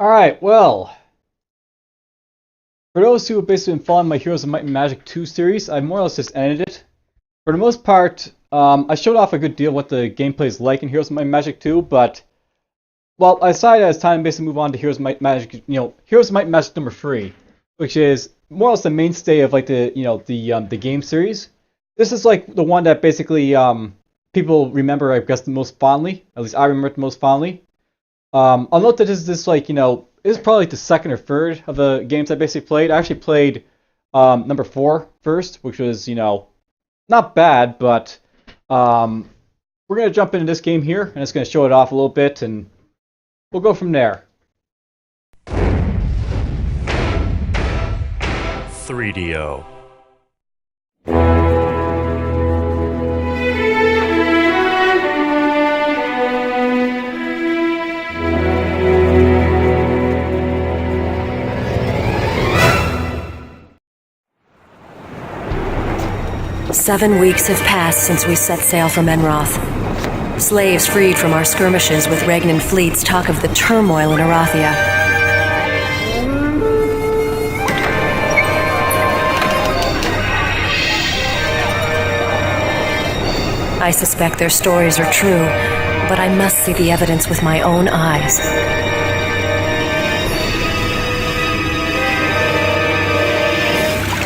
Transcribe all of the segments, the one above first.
Alright, well, for those who have basically been following my Heroes of Might and Magic 2 series, I more or less just ended it. For the most part, I showed off a good deal what the gameplay is like in Heroes of Might and Magic 2, but, well, I decided it's time to basically move on to Heroes of Might and Magic, Heroes of Might and Magic number 3, which is more or less the mainstay of, like, the game series. This is, like, the one that basically, people remember, I guess, the most fondly. At least I remember it the most fondly. I'll note that this is like, this is probably like the second or third of the games I basically played. I actually played number 4 first, which was, not bad, but we're going to jump into this game here, and it's going to show it off a little bit, and we'll go from there. 3DO. Seven weeks have passed since we set sail from Enroth. Slaves freed from our skirmishes with Regnan fleets talk of the turmoil in Arathia. I suspect their stories are true, but I must see the evidence with my own eyes.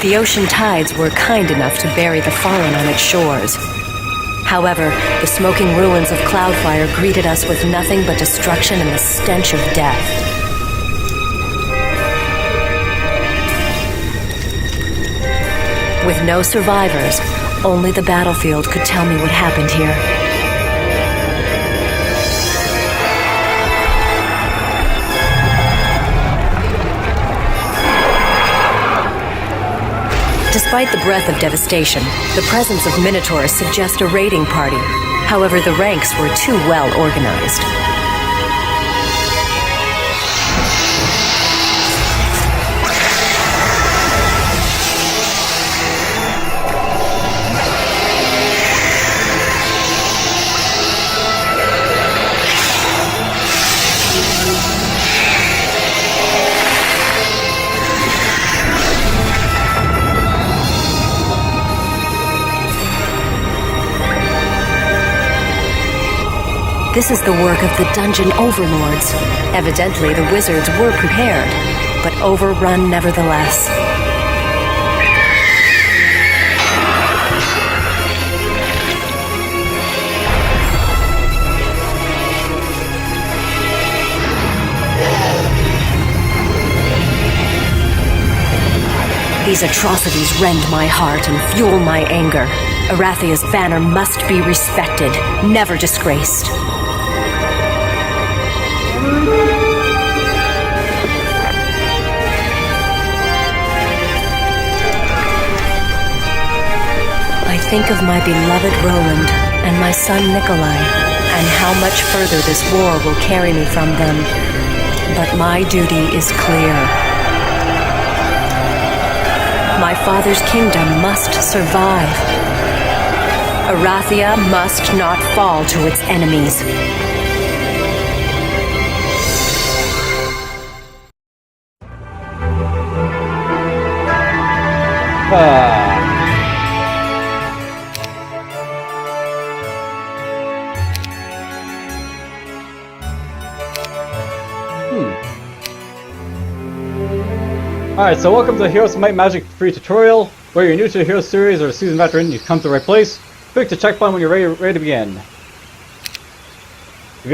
The ocean tides were kind enough to bury the fallen on its shores. However, the smoking ruins of Cloudfire greeted us with nothing but destruction and the stench of death. With no survivors, only the battlefield could tell me what happened here. Despite the breath of devastation, the presence of Minotaurs suggests a raiding party. However, the ranks were too well organized. This is the work of the dungeon overlords. Evidently, the wizards were prepared, but overrun nevertheless. These atrocities rend my heart and fuel my anger. Arathia's banner must be respected, never disgraced. I think of my beloved Roland and my son Nikolai, and how much further this war will carry me from them. But my duty is clear. My father's kingdom must survive. Arathia must not fall to its enemies. Alright, so welcome to the Heroes of Might and Magic free tutorial. Whether you're new to the Heroes series or a seasoned veteran, you've come to the right place. Click the check button when you're ready to begin. If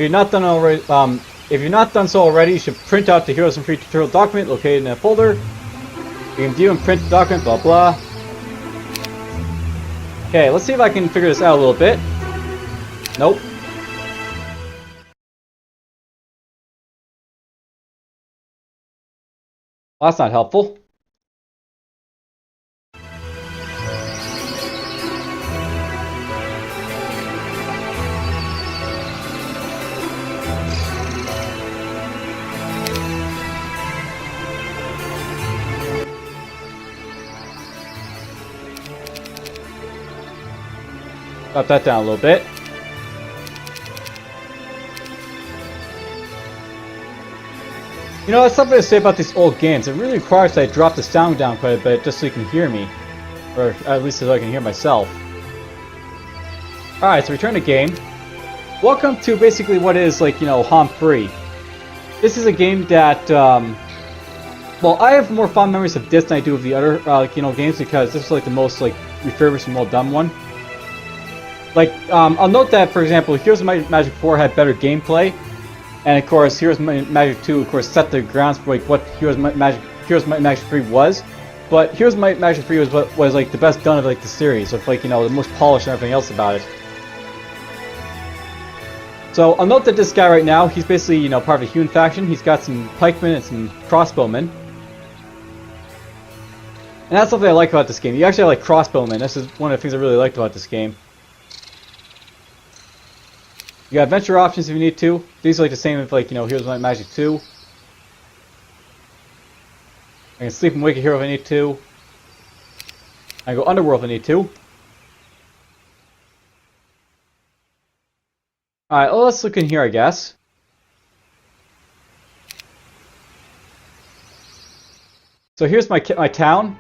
you've not done so already, you should print out the Heroes and Free tutorial document located in a folder. You can view and print the document, blah blah. Okay, let's see if I can figure this out a little bit. Nope. Well, that's not helpful. Drop that down a little bit. You know, that's something to say about these old games. It really requires that I drop the sound down quite a bit just so you can hear me. Or at least so I can hear myself. Alright, so return to game. Welcome to basically what is, like, you know, HOMM3. This is a game that, well, I have more fond memories of this than I do of the other, you know, games because this is, like, the most, like, refurbished and well-done one. Like, I'll note that, for example, Heroes of Might and Magic 4 had better gameplay. And, of course, Heroes of Might and Magic 2, of course, set the grounds for, like, what Heroes of Might and Magic 3 was. But Heroes of Might and Magic 3 was what was, like, the best done of, like, the series. With, like, you know, the most polished and everything else about it. So, I'll note that this guy right now, he's basically, you know, part of a human faction. He's got some pikemen and some crossbowmen. And that's something I like about this game. You actually like crossbowmen. This is one of the things I really liked about this game. You got adventure options if you need to. These are like the same as, like, you know, Heroes of Might and Magic 2. I can sleep and wake a hero if I need to. I can go underworld if I need to. Alright, well, let's look in here, I guess. So here's my town.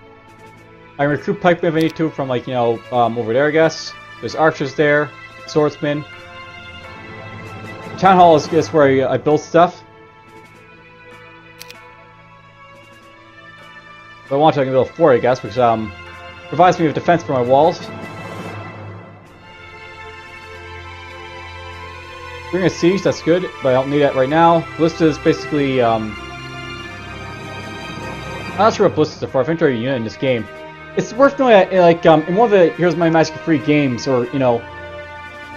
I can recruit pikemen if I need to from, like, you know, over there, I guess. There's archers there, swordsmen. Town hall is where I build stuff. If I want to, I can build a fort, I guess, which provides me with defense for my walls. During a siege, that's good, but I don't need that right now. Ballista is basically, I'm not sure what ballistas are for. I've entered a unit in this game. It's worth knowing that, like, in one of the Heroes of Might and Magic 3 games, or, you know,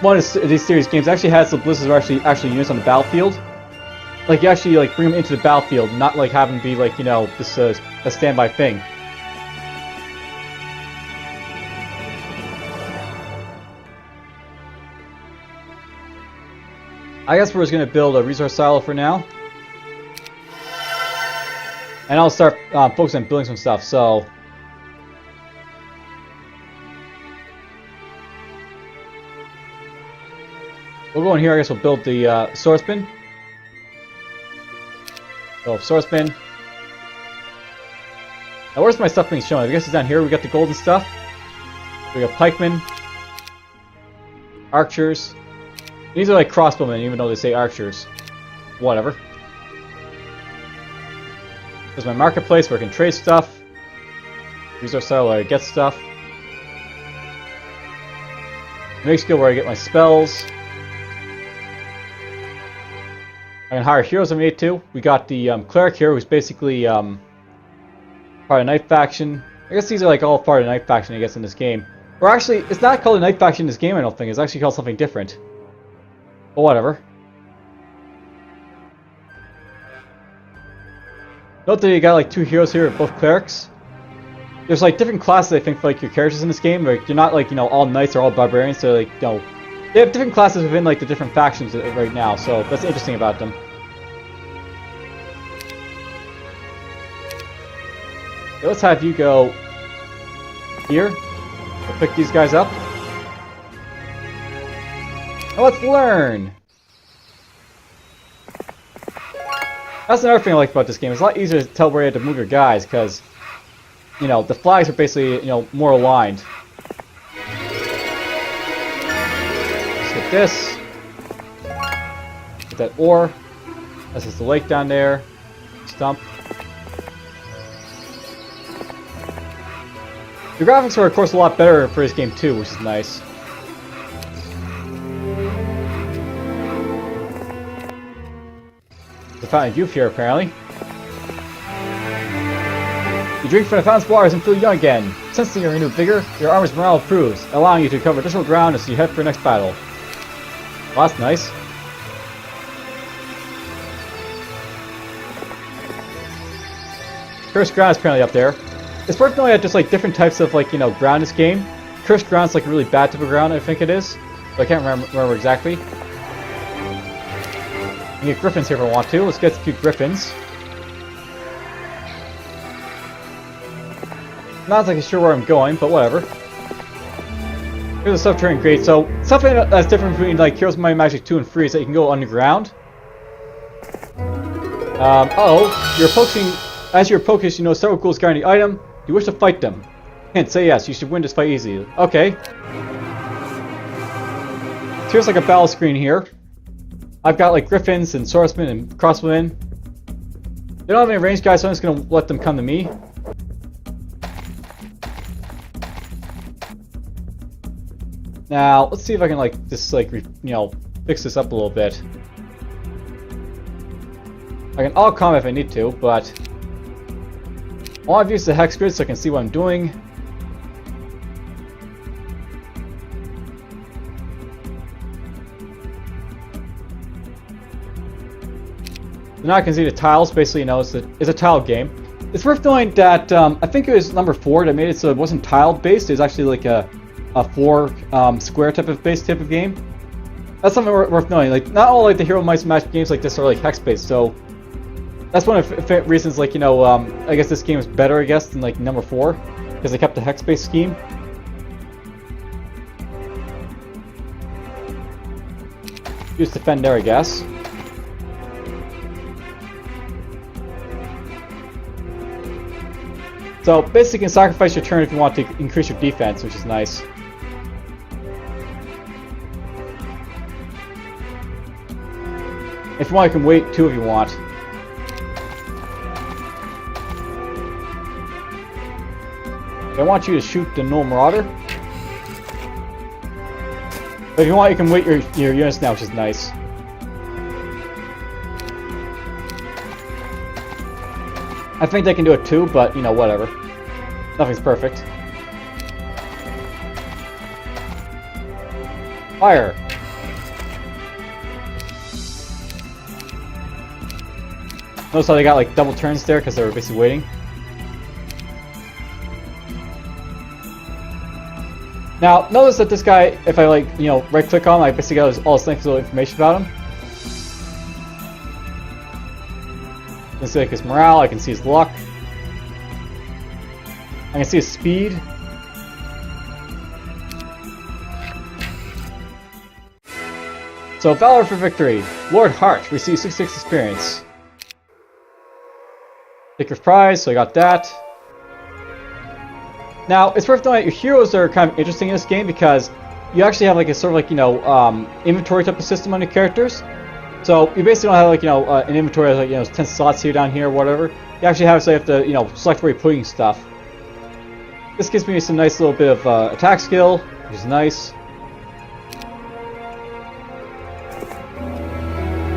one of these series games actually has the ballistas are actually units on the battlefield. Like, you actually, like, bring them into the battlefield, not, like, have them be, like, you know, just a standby thing. I guess we're just going to build a resource silo for now. And I'll start focusing on building some stuff, so... We'll go in here, I guess we'll build the swordsman. Build swordsman. Now where's my stuff being shown? I guess it's down here. We got the golden stuff. We got pikemen. Archers. These are like crossbowmen, even though they say archers. Whatever. There's my marketplace where I can trade stuff. Resource silo where I get stuff. Make skill where I get my spells. I can hire heroes if I need to. We got the cleric here, who's basically part of the knight faction. I guess these are like all part of the knight faction, I guess, in this game. Or actually, it's not called a knight faction in this game, I don't think. It's actually called something different. But whatever. Note that you got like two heroes here, both clerics. There's like different classes, I think, for like your characters in this game. Like, you're not like, you know, all knights or all barbarians. So like, you know, they have different classes within like the different factions right now. So that's interesting about them. Okay, let's have you go here. We'll pick these guys up. Now let's learn. That's another thing I like about this game. It's a lot easier to tell where you have to move your guys because, you know, the flags are basically, you know, more aligned. Let's get this. Get that ore. This is the lake down there. Stump. The graphics are, of course, a lot better for this game too, which is nice. The fountain of youth here, apparently. You drink from the fountain's waters and feel young again. Sensing your renewed vigor, your armor's morale improves, allowing you to cover additional ground as you head for your next battle. Well, that's nice. Cursed ground is apparently up there. It's worth knowing that there's like different types of, like, you know, ground in this game. Cursed ground's like a really bad type of ground, I think it is. But I can't remember exactly. You can get griffins here if I want to. Let's get a few griffins. Not exactly sure where I'm going, but whatever. Here's the subterranean grate. So, something that's different between like Heroes of Might and Magic 2 and 3 is that you can go underground. You're approaching. As you're approaching, you know several ghouls guarding the item. Do you wish to fight them? Hint, say yes. You should win this fight easily. Okay. So here's like a battle screen here. I've got like griffins and swordsmen and crossbowmen. They don't have any ranged guys, so I'm just gonna let them come to me. Now, let's see if I can like just like fix this up a little bit. I can all combat if I need to, but I want to use the hex grid so I can see what I'm doing. So now I can see the tiles. Basically, it's a tile game. It's worth knowing that I think it was number 4 that made it so it wasn't tiled based. It was actually like a 4 square type of game. That's something worth knowing. Like not all like the Hero Mice Magic games like this are like hex based. So that's one of the reasons. Like I guess this game is better. I guess than like number 4 because they kept the hex based scheme. Use defend there, I guess. So basically, you can sacrifice your turn if you want to increase your defense, which is nice. If you want, you can wait 2 if you want. I want you to shoot the Null Marauder. But if you want, you can wait your units now, which is nice. I think they can do it too, but whatever. Nothing's perfect. Fire! Notice how they got like double turns there because they were basically waiting. Now, notice that this guy, if I right click on him, I basically got all this information about him. I can see like his morale, I can see his luck. I can see his speed. So, Valor for victory. Lord Hart receives 66 experience. Take your prize, so I got that. Now, it's worth knowing that your heroes are kind of interesting in this game because you actually have like a sort of inventory type of system on your characters. So you basically don't have like an inventory like 10 slots here, down here, whatever. You actually have, so you have to select where you're putting stuff. This gives me some nice little bit of attack skill, which is nice.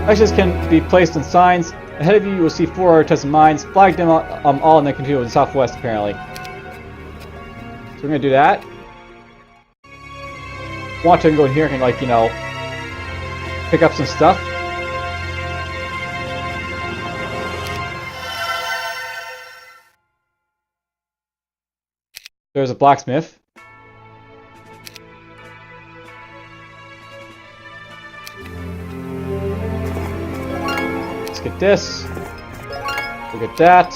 Actions can be placed on signs. Ahead of you, you will see 4 other types of mines. Flag them all and then continue to the southwest, apparently. So we're gonna do that. Want to go in here and pick up some stuff. There's a blacksmith. Let's get this. Look at that.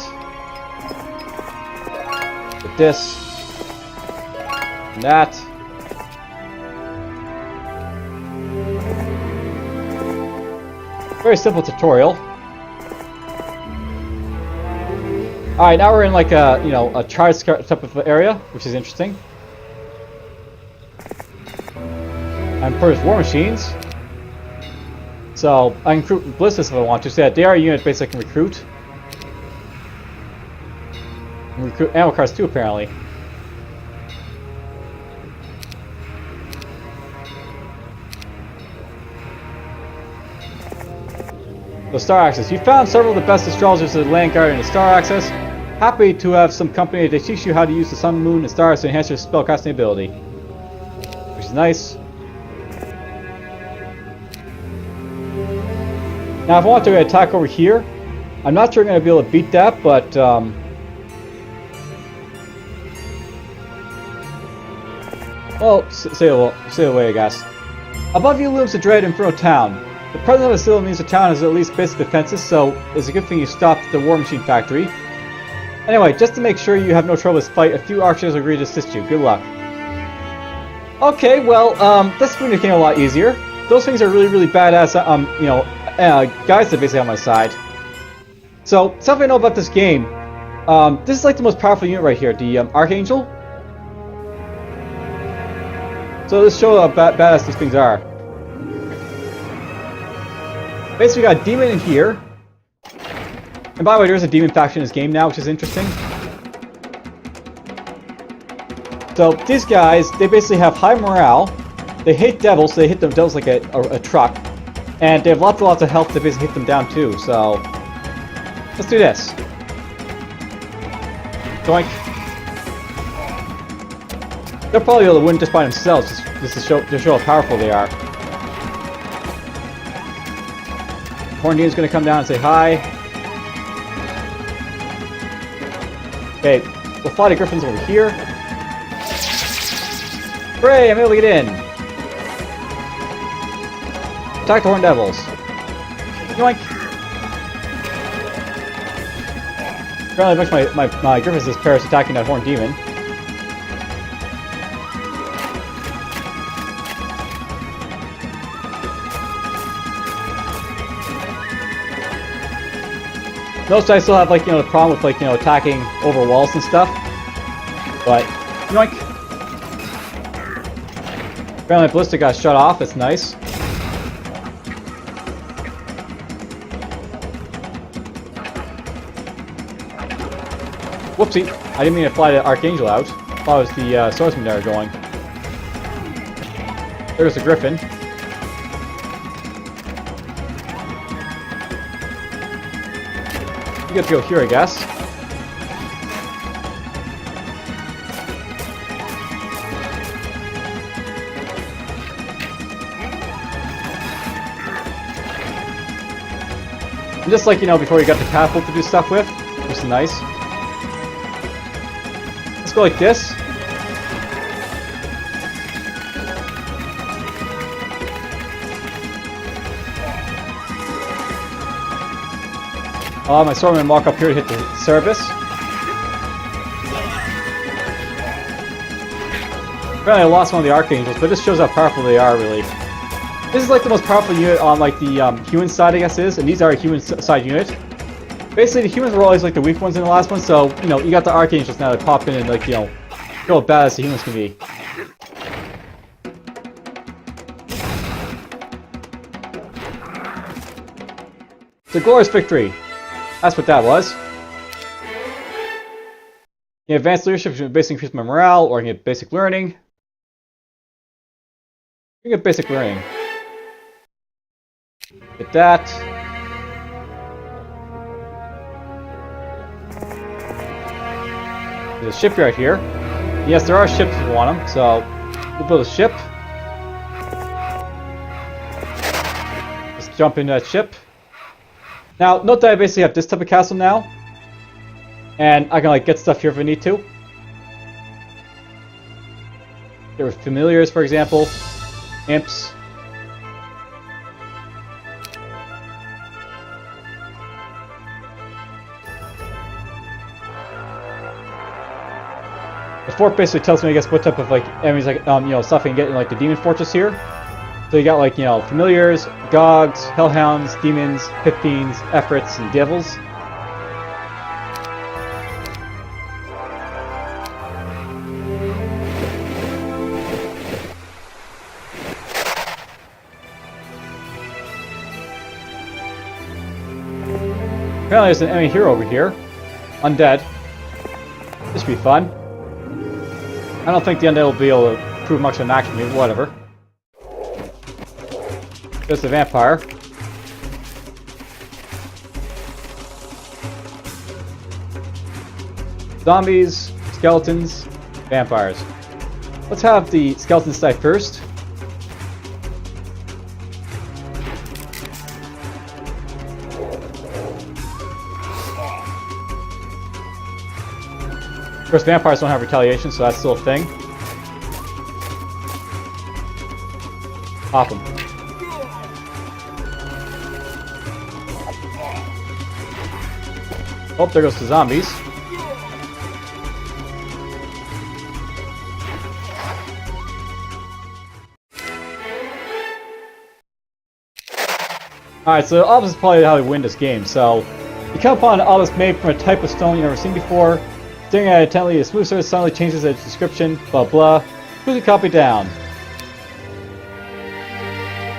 Get this. And that. Very simple tutorial. Alright, now we're in like a charge type of area, which is interesting. And purchase war machines. So I can recruit ballistas if I want to. So yeah, they are a unit basically I can recruit. And recruit ammo cards too, apparently. So Star Access. You found several of the best astrologers of the Land Guard in the Star Access. Happy to have some company that teach you how to use the sun, moon, and stars to enhance your spellcasting ability. Which is nice. Now if I want to attack over here, I'm not sure I'm going to be able to beat that, but well, say the way I guess. Above you looms the dread Inferno Town. The presence of a civil means the town has at least basic defenses, so it's a good thing you stopped the War Machine Factory. Anyway, just to make sure you have no trouble with this fight, a few archers will agree to assist you. Good luck. Okay, well, this one became a lot easier. Those things are really, really badass, guys that basically on my side. So, something I know about this game. This is like the most powerful unit right here, the Archangel. So let's show how badass these things are. Basically, we got a demon in here. And by the way, there's a demon faction in this game now, which is interesting. So these guys, they basically have high morale. They hate devils, so they hit the devils like a truck. And they have lots and lots of health to basically hit them down too, so... Let's do this. Doink. They'll probably be able to win just by themselves, just to show how powerful they are. Horndean's gonna come down and say hi. Okay, we'll fly the Griffins over here. Hooray, I'm able to get in. Attack the Horn Devils. Yoink! Apparently my Griffins is Paris attacking that Horn Demon. Notice I still have, like, the problem with, like, attacking over walls and stuff. But, yoink! Apparently Ballistic got shut off, that's nice. Whoopsie! I didn't mean to fly the Archangel out. I thought it was the swordsman there going. There's the Griffin. You get to go here, I guess. And just like, before you got the catapult to do stuff with, which is nice. Let's go like this. My swordman walk up here to hit the service. Apparently I lost one of the Archangels, but this shows how powerful they are, really. This is like the most powerful unit on like the human side, I guess is, and these are a human side unit. Basically, the humans were always like the weak ones in the last one, so, you got the Archangels now that pop in and, like, show how badass the humans can be. It's a glorious victory. That's what that was. You get advanced leadership, which basically increase my morale, or I can get basic learning. You get basic learning. Get that. There's a shipyard here. Yes, there are ships if you want them, so we'll build a ship. Let's jump into that ship. Now, note that I basically have this type of castle now. And I can, like, get stuff here if I need to. There were familiars, for example. Imps. The fort basically tells me, I guess, what type of, like, enemies, like, stuff I can get in, like, the demon fortress here. So you got, like, familiars, gogs, hellhounds, demons, pipbeans, efforts, and devils. Apparently there's an enemy hero over here. Undead. This should be fun. I don't think the undead will be able to prove much of an action move, whatever. There's the vampire. Zombies, skeletons, vampires. Let's have the skeletons die first. Of course, vampires don't have retaliation, so that's still a thing. Pop them. Oh, there goes the zombies. Alright, so the opposite is probably how we win this game, so You come upon an obelisk made from a type of stone you've never seen before. Staring at it intently, a smooth surface suddenly changes its description, blah blah. Quickly copy down.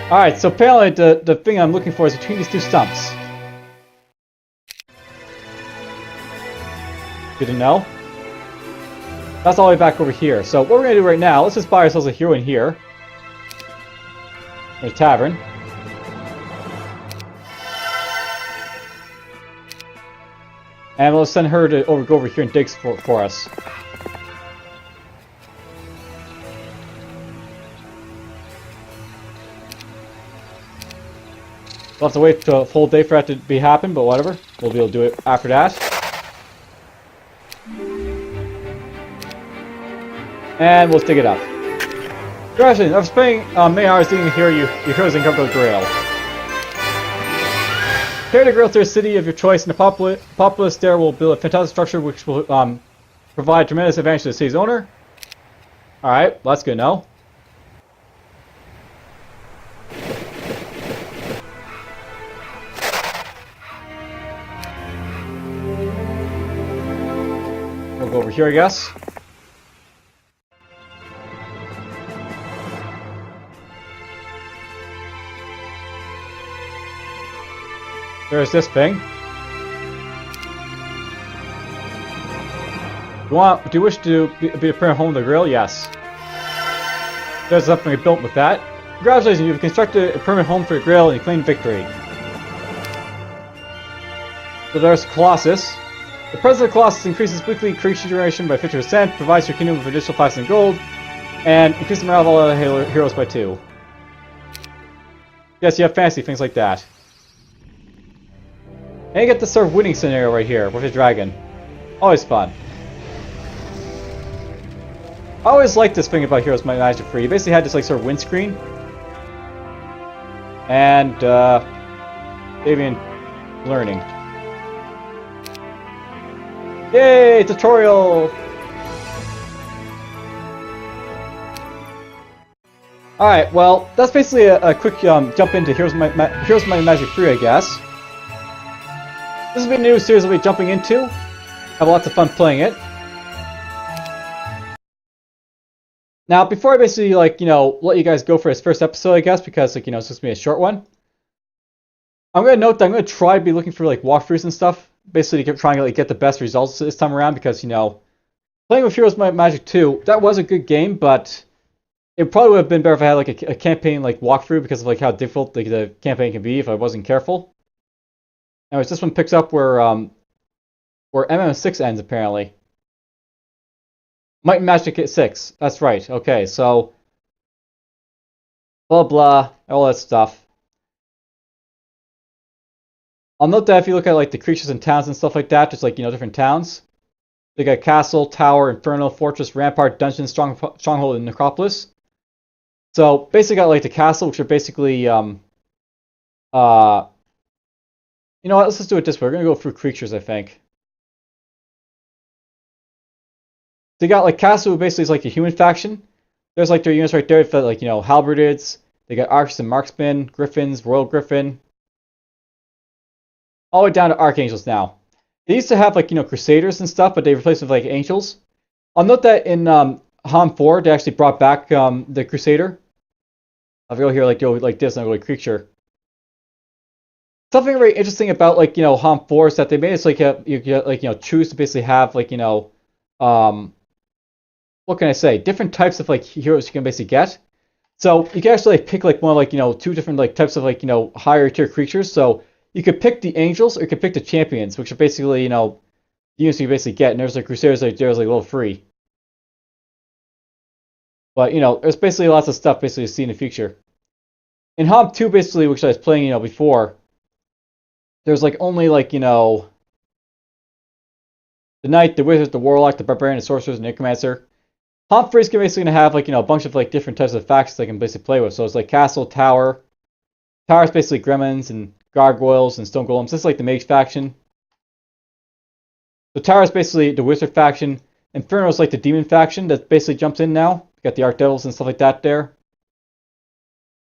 Alright, so apparently the thing I'm looking for is between these two stumps. Good to know. That's all the way back over here. So what we're going to do right now, let's just buy ourselves a hero in here. In a tavern. And we'll send her to go over here and dig for us. We'll have to wait till a full day for that to happen, but whatever. We'll be able to do it after that. And we'll dig it up. Congratulations, after spending many hours digging here, your heroes uncovered the Grail. Carry the Grail to a city of your choice, and the populace there will build a fantastic structure which will provide tremendous advantage to the city's owner. Alright, well, that's good to know. We'll go over here, I guess. There's this thing. Do you wish to be a permanent home of the Grail? Yes. There's something we built with that. Congratulations, you've constructed a permanent home for the Grail and you claimed victory. So there's Colossus. The presence of Colossus increases weekly creature generation by 50%, provides your kingdom with additional 5% gold, and increases the morale of all other heroes by 2. Yes, you have fancy things like that. And you get the sort of winning scenario right here with a dragon. Always fun. I always liked this thing about Heroes Might Magic 3. You basically had this like sort of windscreen. And avian learning. Yay! Tutorial! Alright, well, that's basically a quick jump into Heroes Might Magic 3, I guess. This will be a new series I'll be jumping into. Have lots of fun playing it. Now, before I basically, like, let you guys go for this first episode, I guess, because, like, it's supposed to be a short one. I'm going to note that I'm going to try to be looking for, like, walkthroughs and stuff. Basically, to try and, like, get the best results this time around, because, playing with Heroes Might Magic 2, that was a good game, but it probably would have been better if I had, like, a campaign, like, walkthrough, because of, like, how difficult, like, the campaign can be if I wasn't careful. Anyways, this one picks up where MM6 ends, apparently. Might and Magic 6. That's right. Okay, so blah blah, all that stuff. I'll note that if you look at like the creatures and towns and stuff like that, just like different towns. They got castle, tower, inferno, fortress, rampart, dungeon, stronghold, and necropolis. So basically got like the castle, which are basically you know what, let's just do it this way. We're going to go through creatures, I think. So you got like Castle, who basically is like a human faction. There's like their units right there for like, halberdids. They got archers and marksmen, griffins, royal griffin. All the way down to archangels now. They used to have like, crusaders and stuff, but they replaced it with like angels. I'll note that in HOMM3, they actually brought back the crusader. I'll go here like this and I'll go like creature. Something very interesting about like HOMM3 is that they made it so you choose to basically have like what can I say, different types of like heroes you can basically get. So you can actually like, pick like one of like two different like types of like higher tier creatures. So you could pick the angels or you could pick the champions, which are basically units you basically get. And there's like crusaders like there's like a little free. But there's basically lots of stuff basically to see in the future. In HOMM2 basically, which I was playing before. There's like only like, the knight, the wizard, the warlock, the barbarian, the sorcerers, and the necromancer. HOMM3 is basically going to have like, a bunch of like different types of factions they can basically play with. So it's like castle, tower. Tower is basically gremlins and gargoyles and stone golems. This is like the mage faction. The tower is basically the wizard faction. Inferno is like the demon faction that basically jumps in now. You got the archdevils and stuff like that there.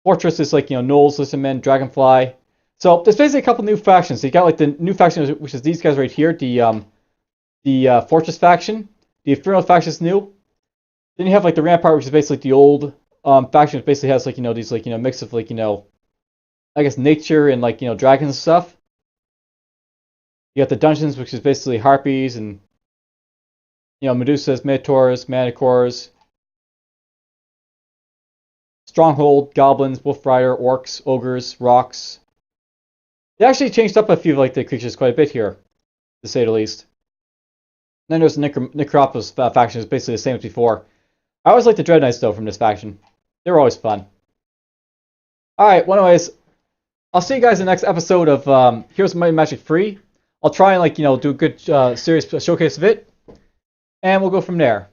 Fortress is like, gnolls, listenmen, dragonfly. So there's basically a couple new factions. So you got like the new faction, which is these guys right here, the Fortress faction. The Inferno faction is new. Then you have like the Rampart, which is basically like the old faction, which basically has like these like mix of like I guess nature and like dragons and stuff. You got the dungeons, which is basically harpies and Medusas, Minotaurs, Manticores. Stronghold, goblins, wolf rider, orcs, ogres, rocks. They actually changed up a few of like the creatures quite a bit here, to say the least. Then there's the Necropolis faction, is basically the same as before. I always like the Dread Knights though from this faction. They were always fun. Alright, well anyways, I'll see you guys in the next episode of Heroes of Might and Magic 3. I'll try and do a good serious showcase of it. And we'll go from there.